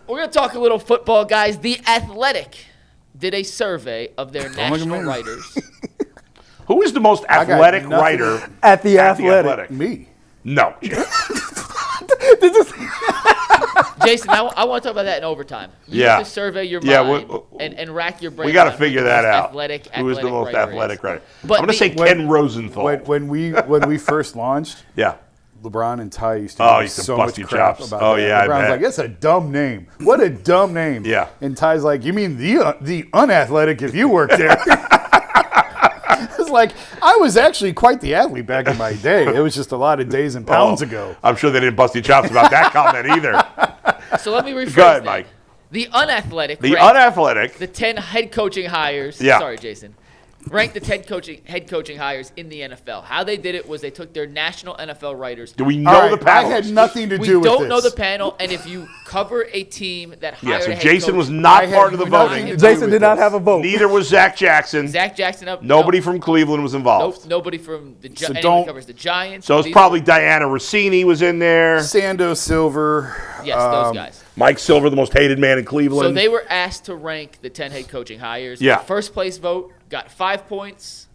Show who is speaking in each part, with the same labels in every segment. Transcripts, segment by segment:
Speaker 1: We're going to talk a little football, guys. The Athletic did a survey of their national writers.
Speaker 2: Who is the most athletic writer
Speaker 3: at the Athletic?
Speaker 2: Me. No.
Speaker 1: Jason, I want to talk about that in overtime. You have to survey your mind and rack your brain.
Speaker 2: We got to figure that out.
Speaker 1: Who
Speaker 2: is the most athletic writer?
Speaker 1: But
Speaker 2: I'm going to say Ken Rosenthal.
Speaker 3: When we first launched, LeBron and Ty used to
Speaker 2: used to
Speaker 3: so
Speaker 2: bust
Speaker 3: much
Speaker 2: your
Speaker 3: crap
Speaker 2: chops.
Speaker 3: about
Speaker 2: Oh,
Speaker 3: that.
Speaker 2: yeah, I
Speaker 3: LeBron's
Speaker 2: bet.
Speaker 3: like, that's a dumb name. What a dumb name.
Speaker 2: Yeah.
Speaker 3: And Ty's like, you mean the unathletic if you worked there. It's like, I was actually quite the athlete back in my day. It was just a lot of days and pounds ago.
Speaker 2: I'm sure they didn't bust your chops about that comment either.
Speaker 1: So let me rephrase
Speaker 2: Go ahead,
Speaker 1: that.
Speaker 2: Mike.
Speaker 1: The unathletic.
Speaker 2: The
Speaker 1: 10 head coaching hires.
Speaker 2: Yeah.
Speaker 1: Sorry, Jason. Ranked the head coaching hires in the NFL. How they did it was they took their national NFL writers.
Speaker 2: Do we know the panel?
Speaker 3: I had nothing to do with this.
Speaker 1: We don't know the panel, and if you cover a team that hired a head
Speaker 2: Jason
Speaker 1: coach,
Speaker 2: was not part of the voting.
Speaker 3: Jason did not have a vote.
Speaker 2: Neither was Zach Jackson. Nobody from Cleveland was involved.
Speaker 1: Nope, nobody from the
Speaker 3: So
Speaker 1: anyone who covers the Giants.
Speaker 2: So it's probably Diana Rossini was in there.
Speaker 3: Sando Silver.
Speaker 1: Yes, those guys.
Speaker 2: Mike Silver, the most hated man in Cleveland.
Speaker 1: So they were asked to rank the 10 head coaching hires.
Speaker 2: Yeah.
Speaker 1: The first place vote got 5 points.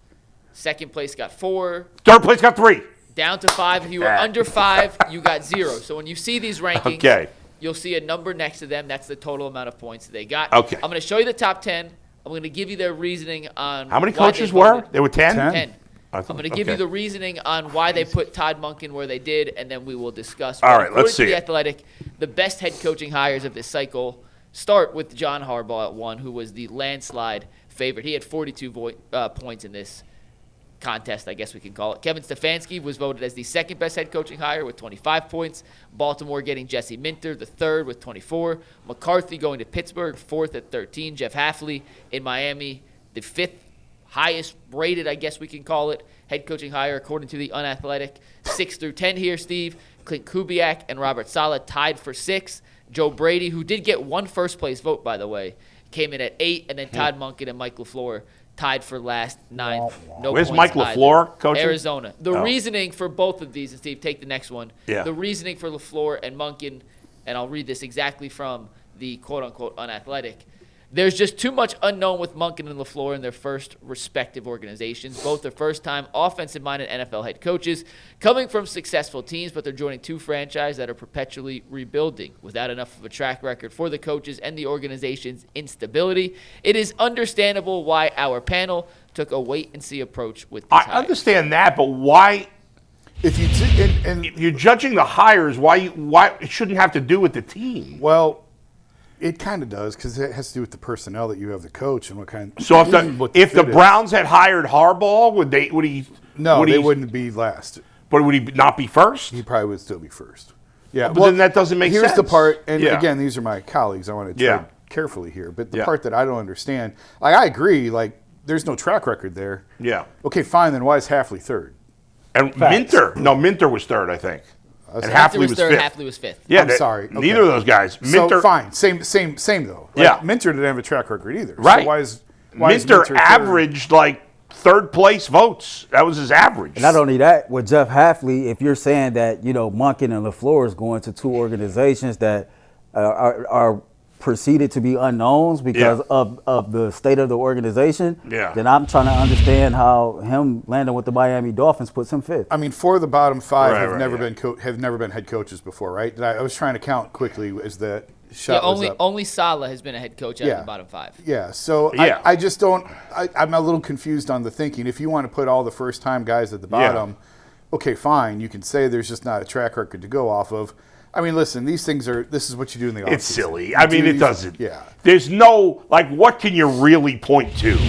Speaker 1: Second place got 4.
Speaker 2: Third place got 3.
Speaker 1: Down to 5. If you were under 5, you got 0. So when you see these rankings, you'll see a number next to them. That's the total amount of points that they got.
Speaker 2: Okay.
Speaker 1: I'm going to show you the top 10. I'm going to give you their reasoning on
Speaker 2: how many coaches were? There were 10?
Speaker 1: 10. I'm going to give you the reasoning on why they put Todd Monken where they did, and then we will discuss.
Speaker 2: All right, let's see.
Speaker 1: The Athletic, the best head coaching hires of this cycle start with John Harbaugh at 1, who was the landslide favorite. He had 42 points in this contest, I guess we can call it. Kevin Stefanski was voted as the second best head coaching hire with 25 points. Baltimore getting Jesse Minter, the third with 24. McCarthy going to Pittsburgh, fourth at 13. Jeff Hafley in Miami, the fifth highest rated, I guess we can call it, head coaching hire according to the Unathletic. 6 through 10 here, Steve. Clint Kubiak and Robert Saleh tied for 6. Joe Brady, who did get one first-place vote, by the way, came in at 8. And then Todd Monken and Mike LaFleur tied for last, 9th. No
Speaker 2: Where's
Speaker 1: points
Speaker 2: Mike LaFleur coaching?
Speaker 1: Arizona. The reasoning for both of these, and Steve, take the next one.
Speaker 2: Yeah.
Speaker 1: The reasoning for LaFleur and Monken, and I'll read this exactly from the quote-unquote Unathletic. There's just too much unknown with Monken and LaFleur in their first respective organizations. Both are first-time offensive-minded NFL head coaches coming from successful teams, but they're joining 2 franchises that are perpetually rebuilding. Without enough of a track record for the coaches and the organization's instability, it is understandable why our panel took a wait-and-see approach with these hires.
Speaker 2: I understand that, but why? If you're judging the hires, why it shouldn't have to do with the team?
Speaker 3: Well, it kind of does because it has to do with the personnel that you have the coach and what kind.
Speaker 2: So if the Browns had hired Harbaugh, would he?
Speaker 3: No, they wouldn't be last.
Speaker 2: But would he not be first?
Speaker 3: He probably would still be first. Yeah,
Speaker 2: but then that doesn't make sense.
Speaker 3: Here's the part, and again, these are my colleagues. I want to tread carefully here, but the part that I don't understand, like I agree, like there's no track record there.
Speaker 2: Yeah.
Speaker 3: Okay, fine. Then why is Hafley third?
Speaker 2: And Minter was third, I think. And Hafley was
Speaker 1: third,
Speaker 2: fifth.
Speaker 1: Hafley was fifth.
Speaker 2: Yeah,
Speaker 3: I'm sorry. Okay.
Speaker 2: Neither of those guys. Minter,
Speaker 3: so fine, same though. Like, Minter didn't have a track record either.
Speaker 2: Right.
Speaker 3: So why is
Speaker 2: Minter averaged like third place votes. That was his average.
Speaker 4: And not only that, with Jeff Hafley, if you're saying that Monken and LaFleur is going to 2 organizations that are proceeded to be unknowns because of the state of the organization, then I'm trying to understand how him landing with the Miami Dolphins puts him 5th.
Speaker 3: I mean, 4 of the bottom 5 have never been head coaches before, right? I was trying to count quickly as the shot was up.
Speaker 1: Only Saleh has been a head coach out of the bottom 5.
Speaker 3: Yeah, so I just don't – I'm a little confused on the thinking. If you want to put all the first-time guys at the bottom, okay, fine. You can say there's just not a track record to go off of. I mean, listen, these things are – this is what you do in the offseason.
Speaker 2: It's silly. I mean, it doesn't.
Speaker 3: Yeah.
Speaker 2: There's no – like, what can you really point to?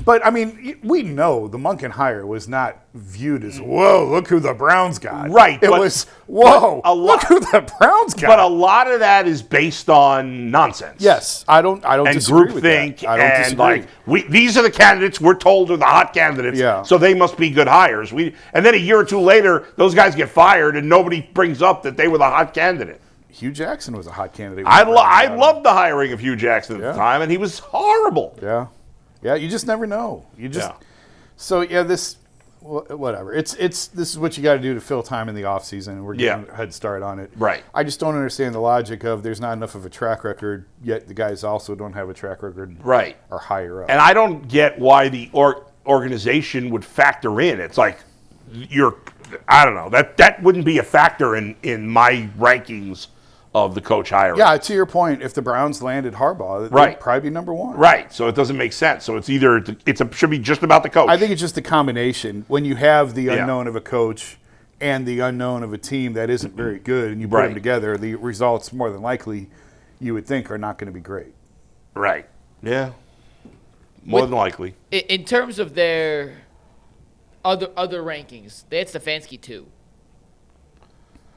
Speaker 3: But, I mean, we know the Monken hire was not viewed as, whoa, look who the Browns got.
Speaker 2: Right.
Speaker 3: It was, whoa, look who the Browns got.
Speaker 2: But a lot of that is based on nonsense.
Speaker 3: Yes. I don't disagree with that.
Speaker 2: Groupthink.
Speaker 3: I don't disagree.
Speaker 2: Like, these are the candidates we're told are the hot candidates, so they must be good hires. And then a year or two later, those guys get fired, and nobody brings up that they were the hot candidate.
Speaker 3: Hugh Jackson was a hot candidate.
Speaker 2: I loved the hiring of Hugh Jackson at the time, and he was horrible.
Speaker 3: Yeah. Yeah, you just never know. So, this whatever. This is what you got to do to fill time in the offseason, and we're getting a head start on it.
Speaker 2: Right.
Speaker 3: I just don't understand the logic of there's not enough of a track record, yet the guys also don't have a track record.
Speaker 2: Right.
Speaker 3: Or higher up.
Speaker 2: And I don't get why the organization would factor in. It's like I don't know. That wouldn't be a factor in my rankings of the coach hiring.
Speaker 3: Yeah, to your point, if the Browns landed Harbaugh, they'd probably be number one.
Speaker 2: Right. So it doesn't make sense. So it's either should be just about the coach.
Speaker 3: I think it's just the combination. When you have the unknown of a coach and the unknown of a team that isn't very good, and you put them together, the results more than likely you would think are not going to be great.
Speaker 2: Right. Yeah. More than likely.
Speaker 1: In terms of their other rankings, they had Stefanski too.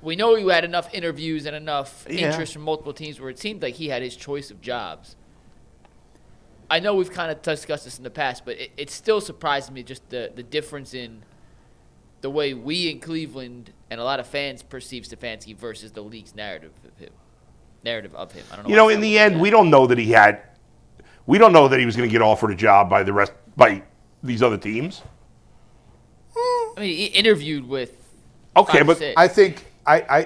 Speaker 1: We know you had enough interviews and enough interest from multiple teams where it seemed like he had his choice of jobs. I know we've kind of discussed this in the past, but it still surprises me just the difference in the way we in Cleveland and a lot of fans perceive Stefanski versus the league's narrative of him. I don't know.
Speaker 2: In the end, we don't know that he was going to get offered a job by these other teams.
Speaker 1: I mean, he interviewed with.
Speaker 2: Okay, but
Speaker 3: I think.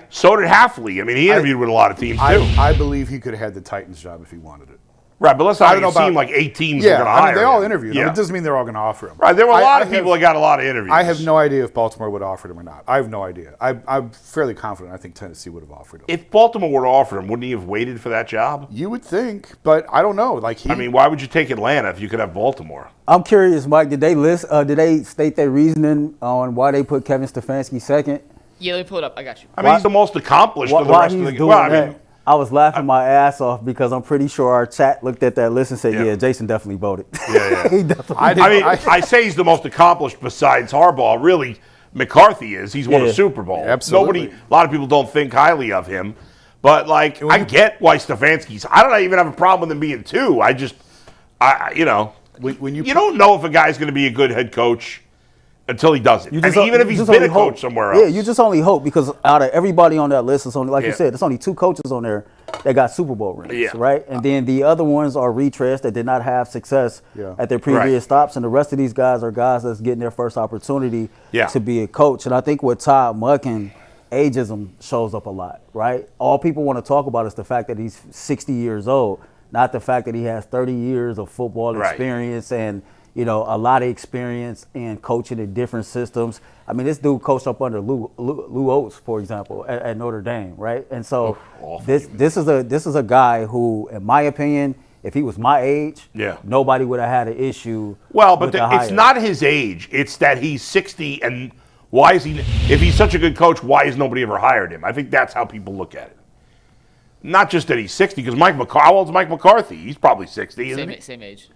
Speaker 2: So did Halfley. I mean, he interviewed with a lot of teams, too.
Speaker 3: I believe he could have had the Titans job if he wanted it.
Speaker 2: Right, but let's not make it seem like 8 teams were going to hire
Speaker 3: they all
Speaker 2: him.
Speaker 3: interviewed him. It doesn't mean they're all going to offer him.
Speaker 2: Right, there were a lot of people that got a lot of interviews.
Speaker 3: I have no idea if Baltimore would have offered him or not. I have no idea. I'm fairly confident I think Tennessee would have offered him.
Speaker 2: If Baltimore would have offered him, wouldn't he have waited for that job?
Speaker 3: You would think, but I don't know.
Speaker 2: Why would you take Atlanta if you could have Baltimore?
Speaker 4: I'm curious, Mike, did they state their reasoning on why they put Kevin Stefanski second?
Speaker 1: Yeah, let me pull it up. I got you.
Speaker 2: I mean, he's the most accomplished of the rest of the.
Speaker 4: I was laughing my ass off because I'm pretty sure our chat looked at that list and said, "Yeah, Jason definitely voted."
Speaker 2: Yeah.
Speaker 4: He definitely
Speaker 2: I say he's the most accomplished besides Harbaugh. Really, McCarthy is. He's won a Super Bowl.
Speaker 3: Absolutely.
Speaker 2: A lot of people don't think highly of him, but I get why Stefanski's. I don't even have a problem with him being 2. When you don't know if a guy's going to be a good head coach until he does it. Even if he's been a coach somewhere else.
Speaker 4: Yeah, you just only hope because out of everybody on that list, it's only, like you said, it's only 2 coaches on there that got Super Bowl rings, right? And then the other ones are retreads that did not have success at their previous stops, and the rest of these guys are guys that's getting their first opportunity to be a coach. And I think with Todd Monken, ageism shows up a lot, right? All people want to talk about is the fact that he's 60 years old, not the fact that he has 30 years of football experience and a lot of experience in coaching in different systems. I mean, this dude coached up under Lou Oates, for example, at Notre Dame, right? And so this is a guy who, in my opinion, if he was my age, nobody would have had an issue.
Speaker 2: Well, but it's not his age; it's that he's 60, and why is he? If he's such a good coach, why has nobody ever hired him? I think that's how people look at it. Not just that he's 60, because how old's Mike McCarthy? He's probably 60, isn't he?
Speaker 1: Same age.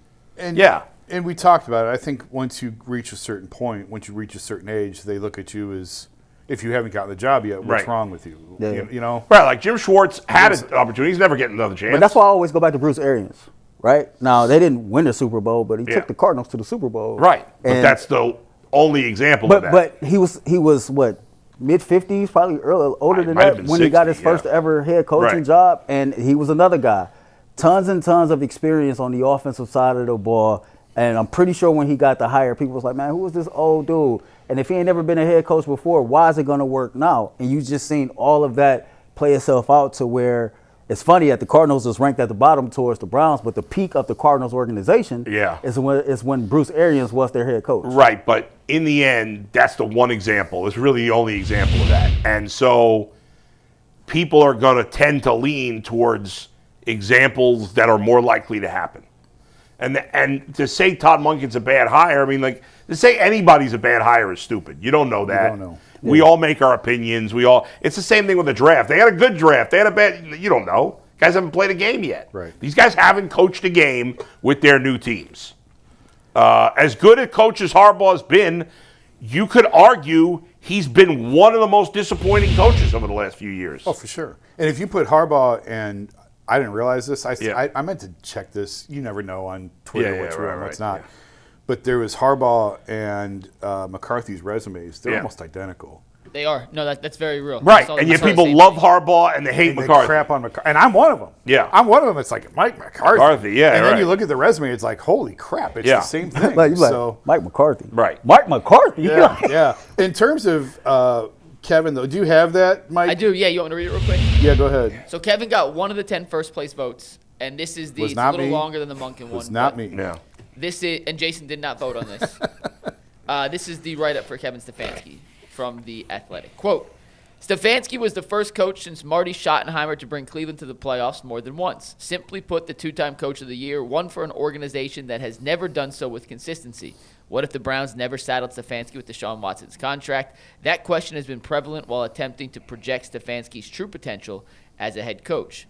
Speaker 3: And we talked about it. I think once you reach a certain point, once you reach a certain age, they look at you as, if you haven't gotten the job yet, what's wrong with you?
Speaker 4: Yeah.
Speaker 3: You know?
Speaker 2: Right, like Jim Schwartz had an opportunity. He's never getting another chance.
Speaker 4: But that's why I always go back to Bruce Arians, right? Now, they didn't win the Super Bowl, but he took the Cardinals to the Super Bowl.
Speaker 2: Right, but that's the only example of that.
Speaker 4: But he was what, mid-50s, probably older than that, when he got his first ever head coaching job, and he was another guy. Tons and tons of experience on the offensive side of the ball. And I'm pretty sure when he got the hire, people was like, man, who is this old dude? And if he ain't never been a head coach before, why is it going to work now? And you just seen all of that play itself out to where it's funny that the Cardinals is ranked at the bottom towards the Browns, but the peak of the Cardinals organization is when Bruce Arians was their head coach.
Speaker 2: Right, but in the end, that's the one example. It's really the only example of that. And so people are going to tend to lean towards examples that are more likely to happen. And to say Todd Monken's a bad hire, I mean, to say anybody's a bad hire is stupid. You don't know that.
Speaker 3: You don't know.
Speaker 2: We all make our opinions. It's the same thing with the draft. They had a good draft. They had a bad. You don't know. Guys haven't played a game yet.
Speaker 3: Right.
Speaker 2: These guys haven't coached a game with their new teams. As good a coach as Harbaugh has been, you could argue he's been one of the most disappointing coaches over the last few years.
Speaker 3: Oh, for sure. And if you put Harbaugh and I didn't realize this. I meant to check this. You never know on Twitter what's real and what's not. But there was Harbaugh and McCarthy's resumes. They're almost identical.
Speaker 1: They are. No, that's very real.
Speaker 2: Right, and yet people love Harbaugh and they hate
Speaker 3: And they
Speaker 2: McCarthy.
Speaker 3: crap on McCarthy. And I'm one of them.
Speaker 2: Yeah.
Speaker 3: I'm one of them. It's like Mike McCarthy.
Speaker 2: McCarthy, yeah,
Speaker 3: And then
Speaker 2: right.
Speaker 3: you look at the resume, it's like, holy crap, it's
Speaker 2: Yeah.
Speaker 3: the same thing.
Speaker 4: Like, you like
Speaker 3: so,
Speaker 4: Mike McCarthy.
Speaker 2: Right.
Speaker 4: Mike McCarthy.
Speaker 3: yeah, yeah. In terms of Kevin, though, do you have that, Mike?
Speaker 1: I do. Yeah, you want me to read it real quick?
Speaker 3: Yeah, go ahead.
Speaker 1: So Kevin got one of the 10 first place votes, and this is
Speaker 3: Was
Speaker 1: it's
Speaker 3: not
Speaker 1: a little
Speaker 3: me.
Speaker 1: longer than the Monken one.
Speaker 3: It's not
Speaker 1: but
Speaker 3: me.
Speaker 2: Yeah.
Speaker 1: This is, and Jason did not vote on this. This is the write-up for Kevin Stefanski from The Athletic. Quote, Stefanski was the first coach since Marty Schottenheimer to bring Cleveland to the playoffs more than once. Simply put, the two-time coach of the year, one for an organization that has never done so with consistency. What if the Browns never saddled Stefanski with Deshaun Watson's contract? That question has been prevalent while attempting to project Stefanski's true potential as a head coach.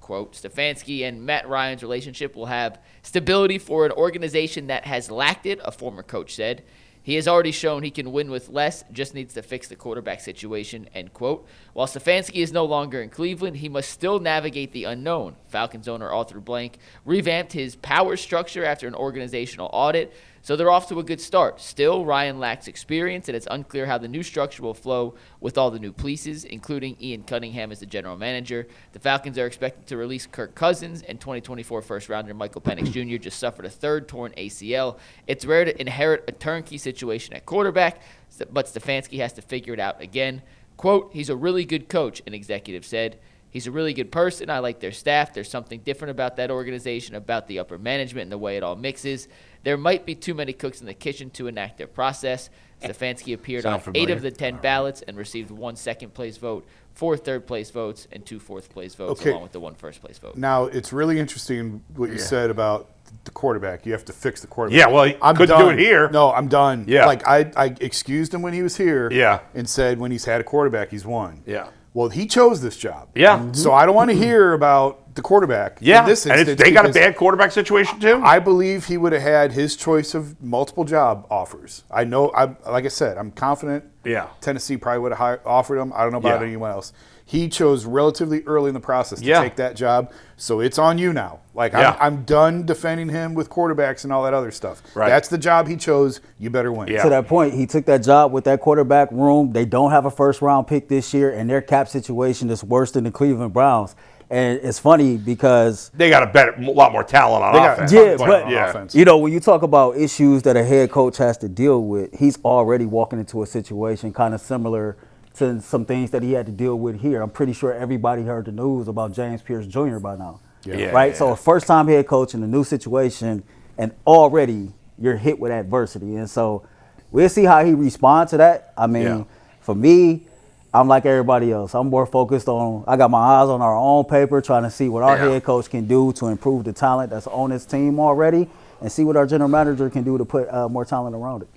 Speaker 1: Quote, Stefanski and Matt Ryan's relationship will have stability for an organization that has lacked it, a former coach said. He has already shown he can win with less, just needs to fix the quarterback situation, end quote. While Stefanski is no longer in Cleveland, he must still navigate the unknown. Falcons owner Arthur Blank revamped his power structure after an organizational audit, so they're off to a good start. Still, Ryan lacks experience, and it's unclear how the new structure will flow with all the new pieces, including Ian Cunningham as the general manager. The Falcons are expected to release Kirk Cousins, and 2024 first-rounder Michael Penix Jr. just suffered a third torn ACL. It's rare to inherit a turnkey situation at quarterback, but Stefanski has to figure it out again. Quote, he's a really good coach, an executive said. He's a really good person. I like their staff. There's something different about that organization, about the upper management and the way it all mixes. There might be too many cooks in the kitchen to enact their process. Stefanski appeared on 8 of the 10 ballots and received 1 second-place vote, 4 third-place votes, and 2 fourth-place votes, along with the 1 first-place vote.
Speaker 3: Now, it's really interesting what you said about the quarterback. You have to fix the quarterback.
Speaker 2: Yeah, well, he couldn't do it here.
Speaker 3: No, I'm done.
Speaker 2: Yeah.
Speaker 3: Like, I excused him when he was here.
Speaker 2: Yeah.
Speaker 3: And said when he's had a quarterback, he's won.
Speaker 2: Yeah.
Speaker 3: Well, he chose this job.
Speaker 2: Yeah.
Speaker 3: So I don't want to hear about the quarterback.
Speaker 2: Yeah,
Speaker 3: In this
Speaker 2: and
Speaker 3: instance,
Speaker 2: they got a
Speaker 3: because
Speaker 2: bad quarterback situation too.
Speaker 3: I believe he would have had his choice of multiple job offers. I know, like I said, I'm confident
Speaker 2: Yeah.
Speaker 3: Tennessee probably would have offered him. I don't know about
Speaker 2: Yeah.
Speaker 3: anyone else. He chose relatively early in the process to take that job, so it's on you now. Like,
Speaker 2: Yeah.
Speaker 3: I'm done defending him with quarterbacks and all that other stuff.
Speaker 2: Right.
Speaker 3: That's the job he chose. You better win.
Speaker 2: Yeah.
Speaker 4: To that point, he took that job with that quarterback room. They don't have a first-round pick this year, and their cap situation is worse than the Cleveland Browns. And it's funny because
Speaker 2: They got a lot more talent on
Speaker 3: They got
Speaker 2: offense.
Speaker 4: Yeah,
Speaker 3: tons of
Speaker 4: but
Speaker 3: on
Speaker 2: yeah.
Speaker 3: offense.
Speaker 4: you know, when you talk about issues that a head coach has to deal with, he's already walking into a situation kind of similar to some things that he had to deal with here. I'm pretty sure everybody heard the news about James Pierce Jr. by now.
Speaker 2: Yeah.
Speaker 4: Right?
Speaker 2: Yeah.
Speaker 4: So a first-time head coach in a new situation, and already you're hit with adversity. And so we'll see how he responds to that. I mean, for me, I'm like everybody else. I'm more focused on, I got my eyes on our own paper, trying to see what our head coach can do to improve the talent that's on this team already, and see what our general manager can do to put more talent around it.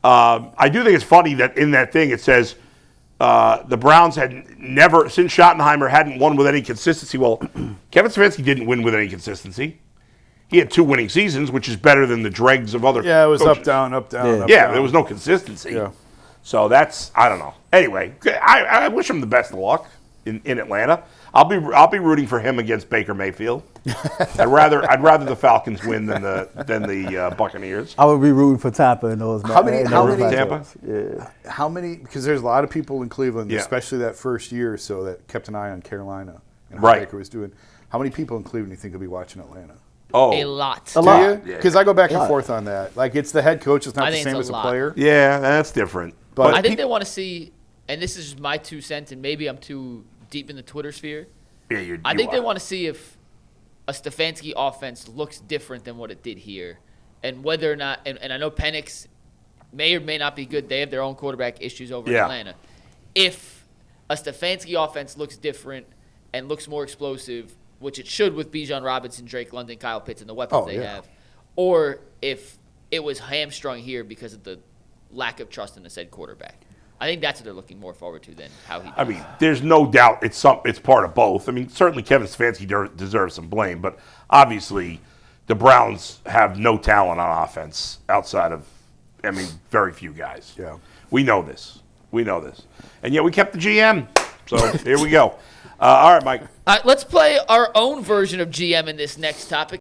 Speaker 2: I do think it's funny that in that thing it says the Browns had never, since Schottenheimer, hadn't won with any consistency. Well, Kevin Stefanski didn't win with any consistency. He had 2 winning seasons, which is better than the dregs of other
Speaker 3: Yeah, it was
Speaker 2: coaches.
Speaker 3: up, down, up, down,
Speaker 4: Yeah.
Speaker 3: up,
Speaker 2: Yeah,
Speaker 3: down.
Speaker 2: there was no consistency.
Speaker 3: Yeah.
Speaker 2: So that's, I don't know. Anyway, I wish him the best of luck in Atlanta. I'll be rooting for him against Baker Mayfield. I'd rather the Falcons win than the Buccaneers.
Speaker 4: I would be rooting for Tampa in those
Speaker 3: How many-
Speaker 4: in
Speaker 3: how
Speaker 4: those
Speaker 3: many-
Speaker 4: matchups.
Speaker 2: Tampa?
Speaker 4: Yeah.
Speaker 3: How many? Because there's a lot of people in Cleveland,
Speaker 2: Yeah.
Speaker 3: especially that first year or so, that kept an eye on Carolina and
Speaker 2: Right.
Speaker 3: how Baker was doing. How many people in Cleveland do you think will be watching Atlanta?
Speaker 2: Oh,
Speaker 1: A lot.
Speaker 4: A lot.
Speaker 3: Do you?
Speaker 2: Yeah.
Speaker 3: Because I go back and
Speaker 4: lot.
Speaker 3: forth on that. Like, it's the head coach. It's not
Speaker 1: I
Speaker 3: the
Speaker 1: think
Speaker 3: same
Speaker 1: it's
Speaker 3: as
Speaker 1: a
Speaker 3: a
Speaker 1: lot.
Speaker 3: player.
Speaker 2: yeah, that's different.
Speaker 3: But
Speaker 1: I think they want to see, and this is just my 2 cents, and maybe I'm too deep in the Twitter sphere.
Speaker 2: Yeah,
Speaker 1: I think they want to see if a Stefanski offense looks different than what it did here, and whether or not. And I know Penix may or may not be good. They have their own quarterback issues over in Atlanta. If a Stefanski offense looks different and looks more explosive, which it should with Bijan Robinson, Drake London, Kyle Pitts, and the weapons they have, or if it was hamstrung here because of the lack of trust in the said quarterback. I think that's what they're looking more forward to than how he does.
Speaker 2: I mean, there's no doubt it's part of both. I mean, certainly Kevin Stefanski deserves some blame, but obviously the Browns have no talent on offense outside of, I mean, very few guys.
Speaker 3: Yeah.
Speaker 2: We know this. And yet we kept the GM. So here we go. All right, Mike.
Speaker 1: All right, let's play our own version of GM in this next topic.